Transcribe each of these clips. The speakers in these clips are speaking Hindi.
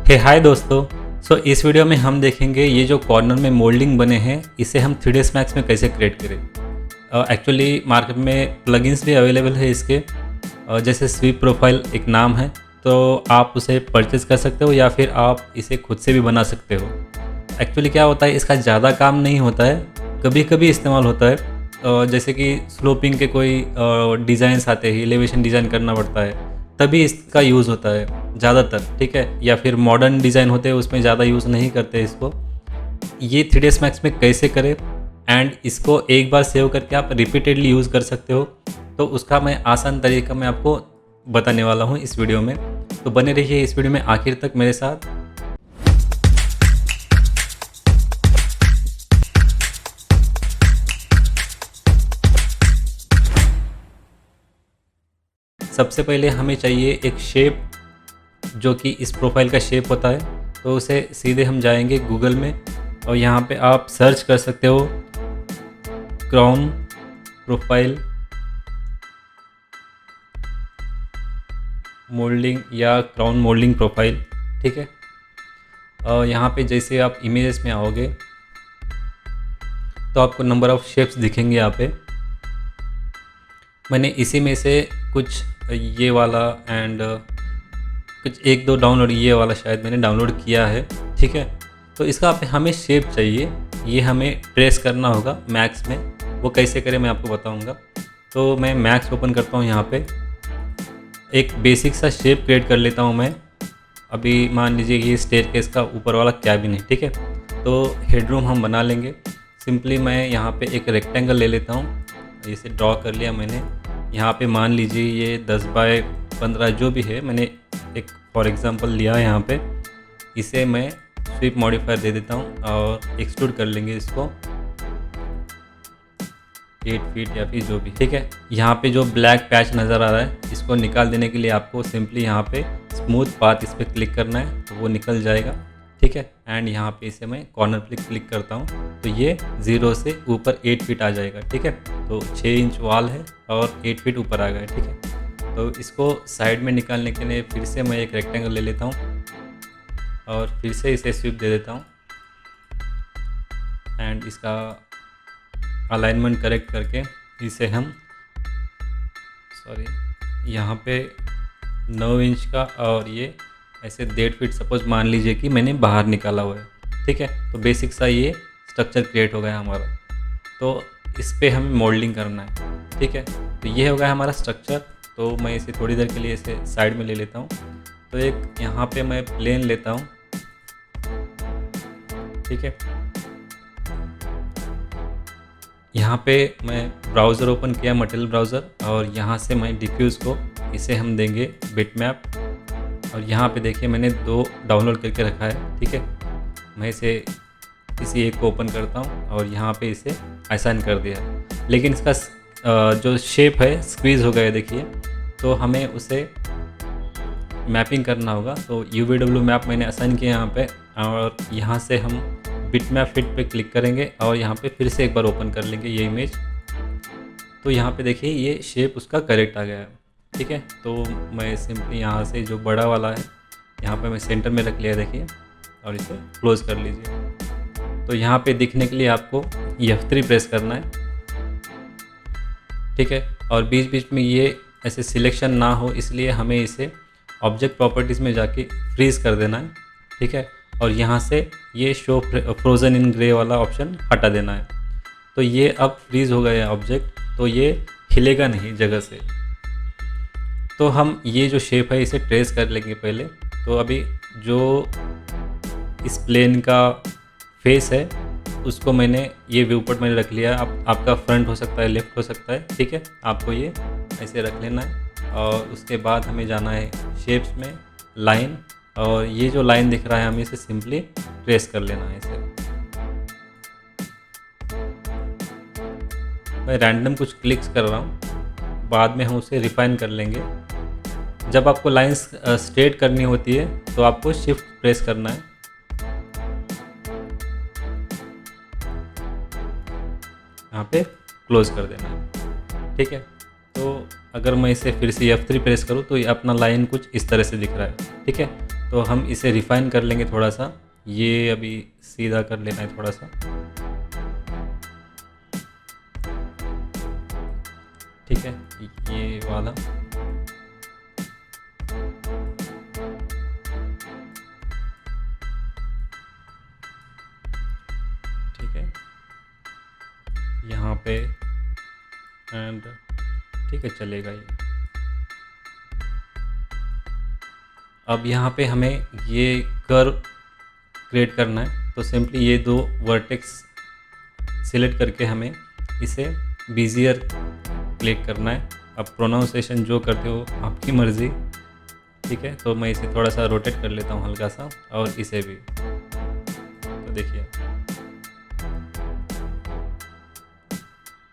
हे हाय दोस्तों। इस वीडियो में हम देखेंगे ये जो कॉर्नर में मोल्डिंग बने हैं इसे हम 3ds Max में कैसे क्रिएट करें। एक्चुअली मार्केट में प्लगइन्स भी अवेलेबल है इसके, जैसे स्वीप प्रोफाइल एक नाम है, तो आप उसे परचेज़ कर सकते हो या फिर आप इसे खुद से भी बना सकते हो। एक्चुअली क्या होता है, इसका ज़्यादा काम नहीं होता है, कभी कभी इस्तेमाल होता है। जैसे कि स्लोपिंग के कोई डिज़ाइंस आते हैं, एलिवेशन डिज़ाइन करना पड़ता है, तभी इसका यूज़ होता है ज़्यादातर, ठीक है। या फिर मॉडर्न डिज़ाइन होते हैं उसमें ज़्यादा यूज़ नहीं करते इसको। ये 3ds Max में कैसे करें एंड इसको एक बार सेव करके आप रिपीटेडली यूज़ कर सकते हो, तो उसका मैं आसान तरीका मैं आपको बताने वाला हूँ इस वीडियो में। तो बने रहिए इस वीडियो में आखिर तक मेरे साथ। सबसे पहले हमें चाहिए एक शेप जो कि इस प्रोफाइल का शेप होता है, तो उसे सीधे हम जाएंगे गूगल में और यहाँ पे आप सर्च कर सकते हो क्राउन प्रोफाइल मोल्डिंग या क्राउन मोल्डिंग प्रोफाइल, ठीक है। और यहाँ पे जैसे आप इमेजेस में आओगे तो आपको नंबर ऑफ़ शेप्स दिखेंगे यहाँ पे। मैंने इसी में से कुछ ये वाला एंड कुछ एक दो डाउनलोड, ये वाला शायद मैंने डाउनलोड किया है, ठीक है। तो इसका हमें शेप चाहिए, ये हमें ट्रेस करना होगा मैक्स में। वो कैसे करें मैं आपको बताऊंगा। तो मैं मैक्स ओपन करता हूँ, यहाँ पे एक बेसिक सा शेप क्रिएट कर लेता हूँ मैं। अभी मान लीजिए ये स्टेयरकेस का ऊपर वाला कैबिन है, ठीक है। तो हेडरूम हम बना लेंगे। सिंपली मैं यहाँ पे एक रेक्टेंगल ले लेता हूँ, इसे ड्रॉ कर लिया मैंने। यहाँ पे मान लीजिए ये 10 बाय 15 जो भी है, मैंने एक फॉर एग्ज़ाम्पल लिया है यहाँ पे। इसे मैं स्वीप मॉडिफायर दे देता हूँ और एक्सट्रूड कर लेंगे इसको 8 फीट या फिर जो भी, ठीक है। यहाँ पे जो ब्लैक पैच नज़र आ रहा है, इसको निकाल देने के लिए आपको सिंपली यहाँ पे स्मूथ पाथ इस पर क्लिक करना है, तो वो निकल जाएगा, ठीक है। एंड यहाँ पे इसे मैं कॉर्नर पे क्लिक करता हूँ तो ये 0 से ऊपर 8 फीट आ जाएगा, ठीक है। तो 6 इंच वॉल है और 8 फीट ऊपर आ गया, ठीक है। तो इसको साइड में निकालने के लिए फिर से मैं एक रेक्टेंगल ले लेता हूँ और फिर से इसे स्वीप दे देता हूँ एंड इसका अलाइनमेंट करेक्ट करके इसे हम यहाँ पे 9 इंच का और ये ऐसे 1.5 फीट सपोज मान लीजिए कि मैंने बाहर निकाला हुआ है, ठीक है। तो बेसिक सा ये स्ट्रक्चर क्रिएट हो गया हमारा। तो इस पर हमें मोल्डिंग करना है, ठीक है। तो ये हो गया हमारा स्ट्रक्चर। तो मैं इसे थोड़ी देर के लिए इसे साइड में ले लेता हूँ। तो एक यहाँ पे मैं प्लेन लेता हूँ, ठीक है। यहाँ पे मैं ब्राउज़र ओपन किया, मटेरियल ब्राउज़र, और यहाँ से मैं डिफ्यूज़ को इसे हम देंगे बिटमैप। और यहाँ पे देखिए मैंने 2 डाउनलोड करके रखा है, ठीक है। मैं इसे किसी एक को ओपन करता हूँ और यहाँ पे इसे असाइन कर दिया, लेकिन इसका जो शेप है स्क्वीज़ हो गया, देखिए। तो हमें उसे मैपिंग करना होगा। तो UVW मैप मैंने असाइन किया यहाँ पे, और यहाँ से हम बिटमैप फिट पे क्लिक करेंगे और यहाँ पे फिर से एक बार ओपन कर लेंगे ये इमेज। तो यहाँ पे देखिए ये शेप उसका करेक्ट आ गया है, ठीक है। तो मैं सिंपली यहाँ से जो बड़ा वाला है यहाँ पे मैं सेंटर में रख लिया, देखिए, और इसे क्लोज़ कर लीजिए। तो यहाँ पे दिखने के लिए आपको F3 प्रेस करना है, ठीक है। और बीच बीच में ये ऐसे सिलेक्शन ना हो, इसलिए हमें इसे ऑब्जेक्ट प्रॉपर्टीज़ में जाके फ्रीज़ कर देना है, ठीक है। और यहाँ से ये शो फ्रोज़न इन ग्रे वाला ऑप्शन हटा देना है। तो ये अब फ्रीज़ हो गया है ऑब्जेक्ट, तो ये हिलेगा नहीं जगह से। तो हम ये जो शेप है इसे ट्रेस कर लेंगे पहले। तो अभी जो इस प्लेन का फेस है उसको मैंने ये व्यू पोर्ट मैंने रख लिया। आपका फ्रंट हो सकता है, लेफ़्ट हो सकता है, ठीक है। आपको ये ऐसे रख लेना है और उसके बाद हमें जाना है शेप्स में, लाइन, और ये जो लाइन दिख रहा है हमें इसे सिंपली ट्रेस कर लेना है इसे। मैं रैंडम कुछ क्लिक्स कर रहा हूँ, बाद में हम उसे रिफाइन कर लेंगे। जब आपको लाइंस स्ट्रेट करनी होती है तो आपको शिफ्ट प्रेस करना है। यहाँ पे क्लोज कर देना है, ठीक है। तो अगर मैं इसे फिर से F3 प्रेस करूँ तो ये अपना लाइन कुछ इस तरह से दिख रहा है, ठीक है। तो हम इसे रिफ़ाइन कर लेंगे थोड़ा सा। ये अभी सीधा कर लेना है थोड़ा सा, ठीक है, ये वाला। ठीक है, यहाँ पे एंड ठीक है, चलेगा ये। अब यहाँ पे हमें ये कर्व क्रिएट करना है, तो सिंपली ये दो वर्टेक्स सिलेक्ट करके हमें इसे बीजियर क्लिक करना है। अब प्रोनाउंसिएशन जो करते हो आपकी मर्ज़ी, ठीक है। तो मैं इसे थोड़ा सा रोटेट कर लेता हूँ हल्का सा, और इसे भी। तो देखिए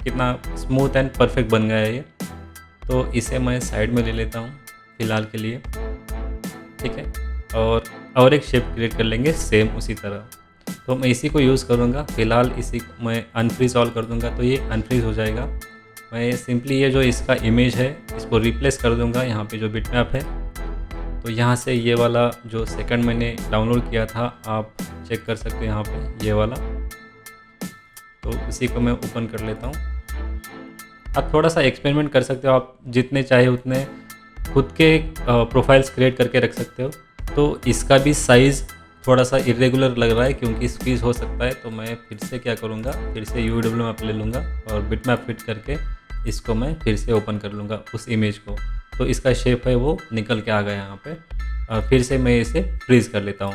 कितना स्मूथ एंड परफेक्ट बन गया है ये। तो इसे मैं साइड में ले लेता हूँ फ़िलहाल के लिए, ठीक है। और एक शेप क्रिएट कर लेंगे सेम उसी तरह। तो मैं इसी को यूज़ करूँगा फ़िलहाल। इसी को मैं अनफ्रीज़ ऑल कर दूँगा तो ये अनफ्रीज़ हो जाएगा। मैं सिंपली ये जो इसका इमेज है इसको रिप्लेस कर दूँगा यहाँ पे जो बिटमैप है। तो यहाँ से ये वाला जो सेकंड मैंने डाउनलोड किया था आप चेक कर सकते हो यहाँ पे, ये वाला। तो इसी को मैं ओपन कर लेता हूँ। आप थोड़ा सा एक्सपेरिमेंट कर सकते हो, आप जितने चाहे उतने खुद के प्रोफाइल्स क्रिएट करके रख सकते हो। तो इसका भी साइज़ थोड़ा सा इरेगुलर लग रहा है क्योंकि स्क्वीज़ हो सकता है। तो मैं फिर से क्या करूँगा, फिर से UW मैप ले लूँगा और बिटमैप फिट करके इसको मैं फिर से ओपन कर लूँगा उस इमेज को। तो इसका शेप है वो निकल के आ गया यहाँ पे। फिर से मैं इसे फ्रीज़ कर लेता हूँ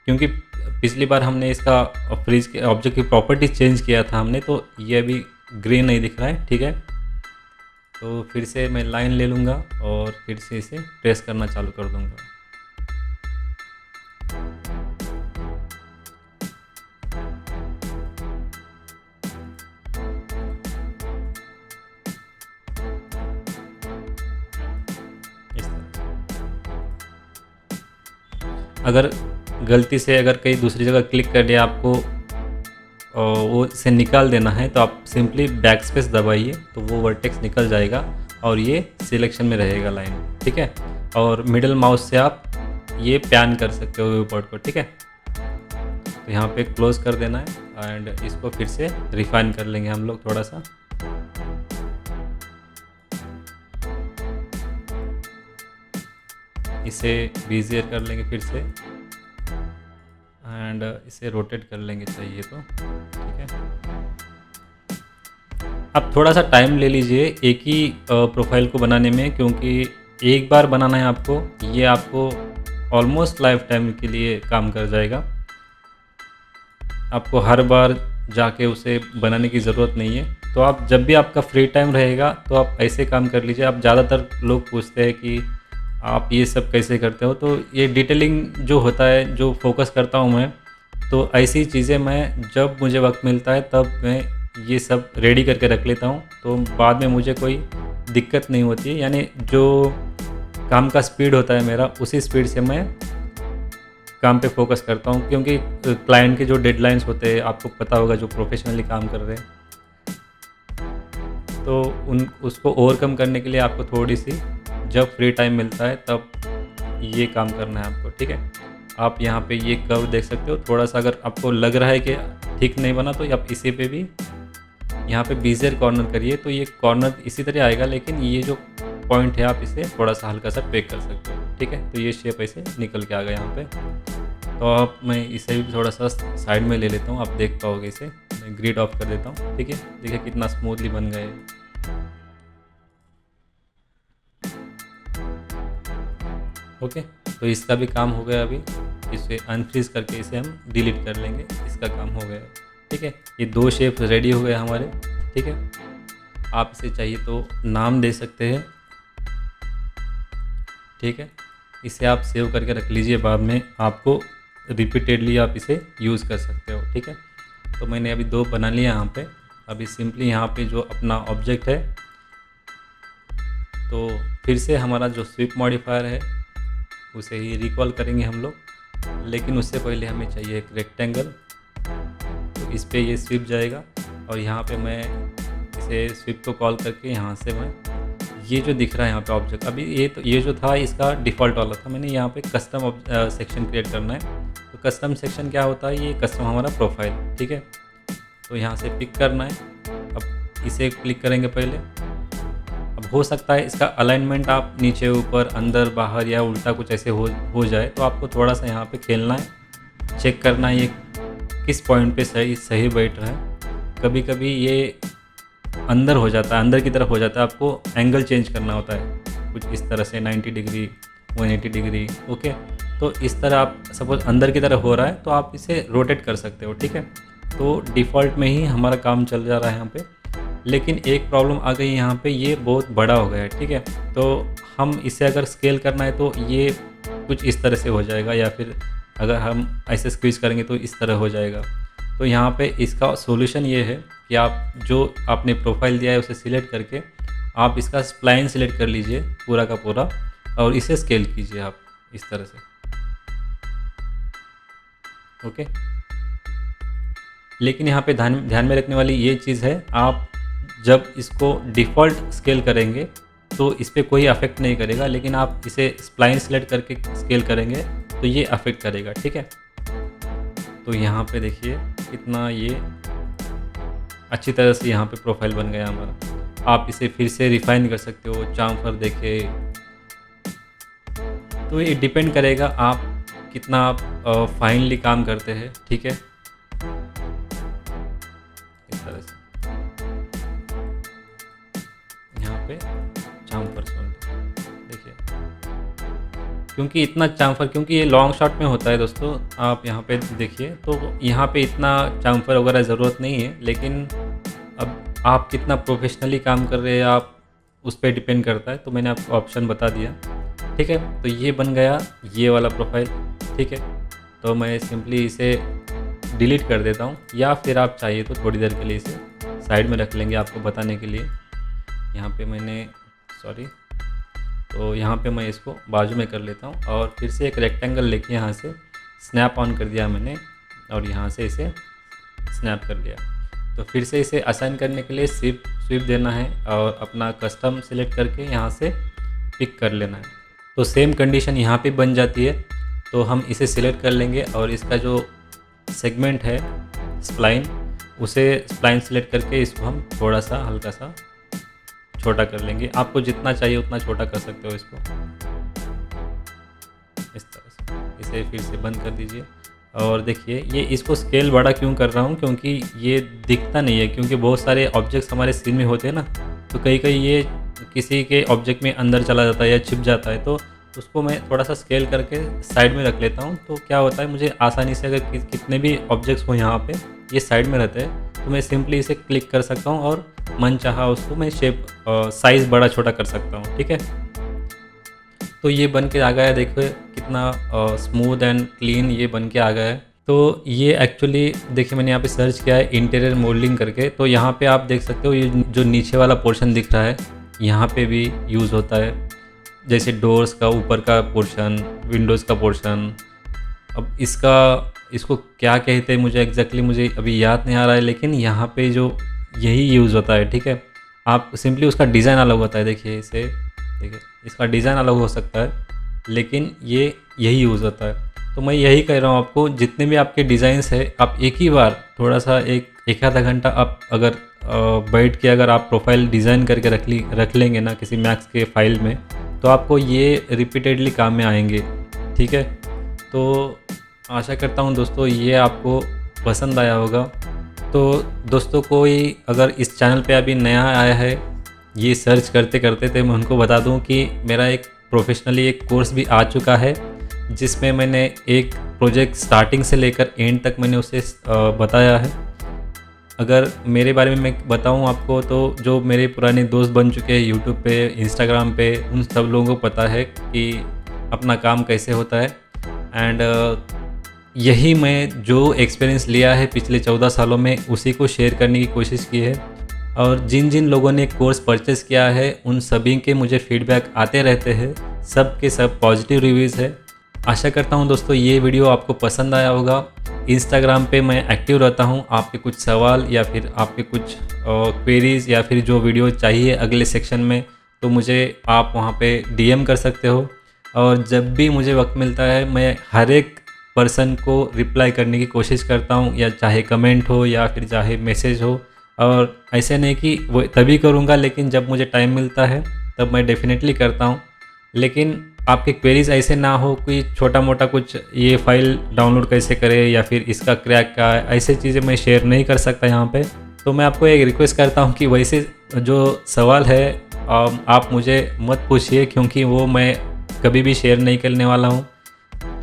क्योंकि पिछली बार हमने इसका फ्रीज के ऑब्जेक्ट की प्रॉपर्टीज चेंज किया था हमने, तो ये अभी ग्रीन नहीं दिख रहा है, ठीक है। तो फिर से मैं लाइन ले लूँगा और फिर से इसे ट्रेस करना चालू कर दूँगा। इस तरह अगर गलती से अगर कहीं दूसरी जगह क्लिक कर लिया आपको वो इसे निकाल देना है तो आप सिंपली बैक स्पेस दबाइए तो वो वर्टेक्स निकल जाएगा और ये सिलेक्शन में रहेगा लाइन, ठीक है। और मिडिल माउस से आप ये पैन कर सकते हो व्यू पोर्ट को, ठीक है। तो यहाँ पे क्लोज कर देना है एंड इसको फिर से रिफाइन कर लेंगे हम लोग थोड़ा सा। इसे बीजियर कर लेंगे फिर से एंड इसे रोटेट कर लेंगे चाहिए तो, ठीक है। अब थोड़ा सा टाइम ले लीजिए एक ही प्रोफाइल को बनाने में, क्योंकि एक बार बनाना है आपको, ये आपको ऑलमोस्ट लाइफ टाइम के लिए काम कर जाएगा। आपको हर बार जाके उसे बनाने की ज़रूरत नहीं है। तो आप जब भी आपका फ्री टाइम रहेगा तो आप ऐसे काम कर लीजिए। आप ज़्यादातर लोग पूछते हैं कि आप ये सब कैसे करते हो, तो ये डिटेलिंग जो होता है जो फोकस करता हूँ मैं, तो ऐसी चीज़ें मैं जब मुझे वक्त मिलता है तब मैं ये सब रेडी करके रख लेता हूँ। तो बाद में मुझे कोई दिक्कत नहीं होती, यानी जो काम का स्पीड होता है मेरा उसी स्पीड से मैं काम पे फोकस करता हूँ। क्योंकि क्लाइंट के जो डेडलाइंस होते हैं आपको पता होगा, जो प्रोफेशनली काम कर रहे हैं, तो उसको ओवरकम करने के लिए आपको थोड़ी सी जब फ्री टाइम मिलता है तब ये काम करना है आपको, ठीक है। आप यहाँ पे ये कर्व देख सकते हो। थोड़ा सा अगर आपको लग रहा है कि ठीक नहीं बना तो आप इसी पे भी यहाँ पे बीजियर कॉर्नर करिए तो ये कॉर्नर इसी तरह आएगा, लेकिन ये जो पॉइंट है आप इसे थोड़ा सा हल्का सा पेक कर सकते हो, ठीक है। तो ये शेप ऐसे निकल के आ गया यहाँ पे। तो अब मैं इसे भी थोड़ा सा साइड में ले लेता हूँ, आप देख पाओगे इसे। मैं ग्रिड ऑफ कर देता हूँ, ठीक है। देखिए कितना स्मूथली बन गए। ओके, तो इसका भी काम हो गया। अभी इसे अनफ्रीज करके इसे हम डिलीट कर लेंगे, इसका काम हो गया, ठीक है। ये दो शेप रेडी हो गए हमारे, ठीक है। आप इसे चाहिए तो नाम दे सकते हैं, ठीक है। इसे आप सेव करके रख लीजिए, बाद में आपको रिपीटेडली आप इसे यूज़ कर सकते हो, ठीक है। तो मैंने अभी दो बना लिया यहाँ पे। अभी सिंपली यहाँ पे जो अपना ऑब्जेक्ट है, तो फिर से हमारा जो स्वीप मॉडिफायर है उसे ही रिकॉल करेंगे हम लोग, लेकिन उससे पहले हमें चाहिए एक रेक्टेंगल। तो इस पे ये स्वीप जाएगा और यहाँ पे मैं इसे स्वीप को कॉल करके यहाँ से मैं ये जो दिख रहा है यहाँ पे ऑब्जेक्ट, अभी ये जो था इसका डिफ़ॉल्ट वाला था, मैंने यहाँ पे कस्टम सेक्शन क्रिएट करना है। तो कस्टम सेक्शन क्या होता है, ये कस्टम हमारा प्रोफाइल, ठीक है। तो यहाँ से पिक करना है, अब इसे क्लिक करेंगे पहले। अब हो सकता है इसका अलाइनमेंट आप नीचे ऊपर अंदर बाहर या उल्टा कुछ ऐसे हो जाए, तो आपको थोड़ा सा यहाँ पे खेलना है, चेक करना है ये किस पॉइंट पे सही बैठ रहा है। कभी कभी ये अंदर हो जाता है, अंदर की तरफ हो जाता है, आपको एंगल चेंज करना होता है कुछ इस तरह से 90 डिग्री 180 डिग्री, ओके। तो इस तरह आप सपोज अंदर की तरफ हो रहा है तो आप इसे रोटेट कर सकते हो, ठीक है। तो डिफ़ॉल्ट में ही हमारा काम चल जा रहा है यहाँ पे, लेकिन एक प्रॉब्लम आ गई यहाँ पे, ये बहुत बड़ा हो गया है, ठीक है। तो हम इसे अगर स्केल करना है तो ये कुछ इस तरह से हो जाएगा, या फिर अगर हम ऐसे स्क्वीज करेंगे तो इस तरह हो जाएगा। तो यहाँ पे इसका सॉल्यूशन ये है कि आप जो आपने प्रोफाइल दिया है उसे सिलेक्ट करके आप इसका स्प्लाइन सिलेक्ट कर लीजिए पूरा का पूरा, और इसे स्केल कीजिए आप इस तरह से, ओके। लेकिन यहाँ पे ध्यान में रखने वाली ये चीज़ है, आप जब इसको डिफ़ॉल्ट स्केल करेंगे तो इस पर कोई अफेक्ट नहीं करेगा, लेकिन आप इसे स्प्लाइन सेलेक्ट करके स्केल करेंगे तो ये अफेक्ट करेगा, ठीक है। तो यहाँ पे देखिए कितना ये अच्छी तरह से यहाँ पे प्रोफाइल बन गया हमारा। आप इसे फिर से रिफाइन कर सकते हो, चाम्फर देखे, तो ये डिपेंड करेगा आप कितना आप फाइनली काम करते हैं, ठीक है। इस तरह से यहाँ पे चाम्फर देखिए, क्योंकि इतना चाम्फर, क्योंकि ये लॉन्ग शॉट में होता है दोस्तों, आप यहाँ पे देखिए, तो यहाँ पे इतना चाम्फर वगैरह ज़रूरत नहीं है, लेकिन अब आप कितना प्रोफेशनली काम कर रहे हैं आप उस पर डिपेंड करता है। तो मैंने आपको ऑप्शन बता दिया, ठीक है। तो ये बन गया ये वाला प्रोफाइल, ठीक है। तो मैं सिंपली इसे डिलीट कर देता हूँ, या फिर आप चाहिए तो थोड़ी देर के लिए इसे साइड में रख लेंगे आपको बताने के लिए। यहाँ पे मैंने तो यहाँ पे मैं इसको बाजू में कर लेता हूँ, और फिर से एक रेक्टेंगल लेके यहाँ से स्नैप ऑन कर दिया मैंने, और यहाँ से इसे स्नैप कर लिया। तो फिर से इसे असाइन करने के लिए स्वीप देना है, और अपना कस्टम सिलेक्ट करके यहाँ से पिक कर लेना है। तो सेम कंडीशन यहाँ पे बन जाती है। तो हम इसे सिलेक्ट कर लेंगे, और इसका जो सेगमेंट है स्प्लाइन, उसे स्प्लाइन सिलेक्ट करके इसको हम थोड़ा सा हल्का सा छोटा कर लेंगे। आपको जितना चाहिए उतना छोटा कर सकते हो इसको, इस तरह से। इसे फिर से बंद कर दीजिए, और देखिए ये इसको स्केल बड़ा क्यों कर रहा हूँ, क्योंकि ये दिखता नहीं है, क्योंकि बहुत सारे ऑब्जेक्ट्स हमारे सीन में होते हैं ना, तो कई ये किसी के ऑब्जेक्ट में अंदर चला जाता है या छिप जाता है, तो उसको मैं थोड़ा सा स्केल करके साइड में रख लेता हूँ। तो क्या होता है, मुझे आसानी से अगर कितने भी ऑब्जेक्ट्स हो यहाँ पे ये साइड में रहते हैं, तो मैं सिंपली इसे क्लिक कर सकता हूँ, और मन चाहा उसको मैं शेप साइज़ बड़ा छोटा कर सकता हूँ, ठीक है। तो ये बन के आ गया है, देखो कितना स्मूथ एंड क्लीन ये बन के आ गया है। तो ये एक्चुअली देखिए मैंने यहाँ पे सर्च किया है इंटीरियर मॉडलिंग करके, तो यहाँ पे आप देख सकते हो ये जो नीचे वाला पोर्शन दिख रहा है यहाँ पे भी यूज़ होता है, जैसे डोर्स का ऊपर का पोर्शन, विंडोज़ का पोर्शन। अब इसको क्या कहते हैं मुझे अभी याद नहीं आ रहा है, लेकिन यहाँ पे जो यही यूज़ होता है, ठीक है। आप सिंपली उसका डिज़ाइन अलग होता है, देखिए इसका डिज़ाइन अलग हो सकता है, लेकिन ये यही यूज़ होता है। तो मैं यही कह रहा हूँ आपको, जितने भी आपके डिज़ाइंस है आप एक ही बार थोड़ा सा एक आधा घंटा आप अगर बैठ के अगर आप प्रोफाइल डिज़ाइन करके रख लेंगे ना किसी मैक्स के फाइल में, तो आपको ये रिपीटेडली काम में आएंगे, ठीक है। तो आशा करता हूँ दोस्तों ये आपको पसंद आया होगा। तो दोस्तों कोई अगर इस चैनल पे अभी नया आया है, ये सर्च करते करते, तो मैं उनको बता दूं कि मेरा एक प्रोफेशनली एक कोर्स भी आ चुका है, जिसमें मैंने एक प्रोजेक्ट स्टार्टिंग से लेकर एंड तक मैंने उसे बताया है। अगर मेरे बारे में मैं बताऊं आपको, तो जो मेरे पुराने दोस्त बन चुके हैं यूट्यूब पे, इंस्टाग्राम पे, उन सब लोगों को पता है कि अपना काम कैसे होता है। एंड यही मैं जो एक्सपीरियंस लिया है पिछले 14 सालों में, उसी को शेयर करने की कोशिश की है। और जिन जिन लोगों ने कोर्स परचेज़ किया है उन सभी के मुझे फीडबैक आते रहते हैं, सब के सब पॉजिटिव रिव्यूज़ है। आशा करता हूं दोस्तों ये वीडियो आपको पसंद आया होगा। इंस्टाग्राम पे मैं एक्टिव रहता हूं, आपके कुछ सवाल या फिर आपके कुछ क्वेरीज़ या फिर जो वीडियो चाहिए अगले सेक्शन में, तो मुझे आप वहाँ पे डीएम कर सकते हो। और जब भी मुझे वक्त मिलता है मैं हर एक पर्सन को रिप्लाई करने की कोशिश करता हूँ, या चाहे कमेंट हो या फिर चाहे मैसेज हो। और ऐसे नहीं कि वो तभी करूँगा, लेकिन जब मुझे टाइम मिलता है तब मैं डेफ़िनेटली करता हूँ। लेकिन आपके क्वेरीज़ ऐसे ना हो कि छोटा मोटा कुछ, ये फ़ाइल डाउनलोड कैसे करें या फिर इसका क्रैक क्या है, ऐसे चीज़ें मैं शेयर नहीं कर सकता यहाँ पे। तो मैं आपको एक रिक्वेस्ट करता हूँ कि वैसे जो सवाल है आप मुझे मत पूछिए, क्योंकि वो मैं कभी भी शेयर नहीं करने वाला हूँ।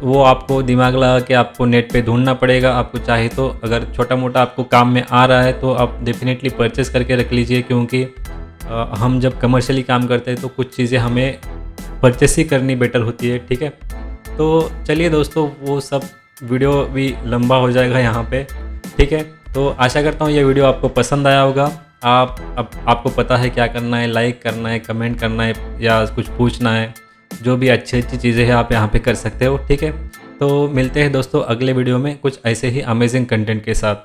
वो आपको दिमाग लगा के आपको नेट पे ढूंढना पड़ेगा। आपको चाहे तो अगर छोटा मोटा आपको काम में आ रहा है तो आप डेफिनेटली परचेज़ करके रख लीजिए, क्योंकि हम जब कमर्शियली काम करते हैं तो कुछ चीज़ें हमें परचेस ही करनी बेटर होती है, ठीक है। तो चलिए दोस्तों, वो सब वीडियो भी लंबा हो जाएगा यहाँ पे, ठीक है। तो आशा करता हूँ ये वीडियो आपको पसंद आया होगा। अब आपको पता है क्या करना है, लाइक करना है, कमेंट करना है या कुछ पूछना है, जो भी अच्छी अच्छी चीज़ें हैं आप यहाँ पे कर सकते हो, ठीक है। तो मिलते हैं दोस्तों अगले वीडियो में कुछ ऐसे ही अमेजिंग कंटेंट के साथ।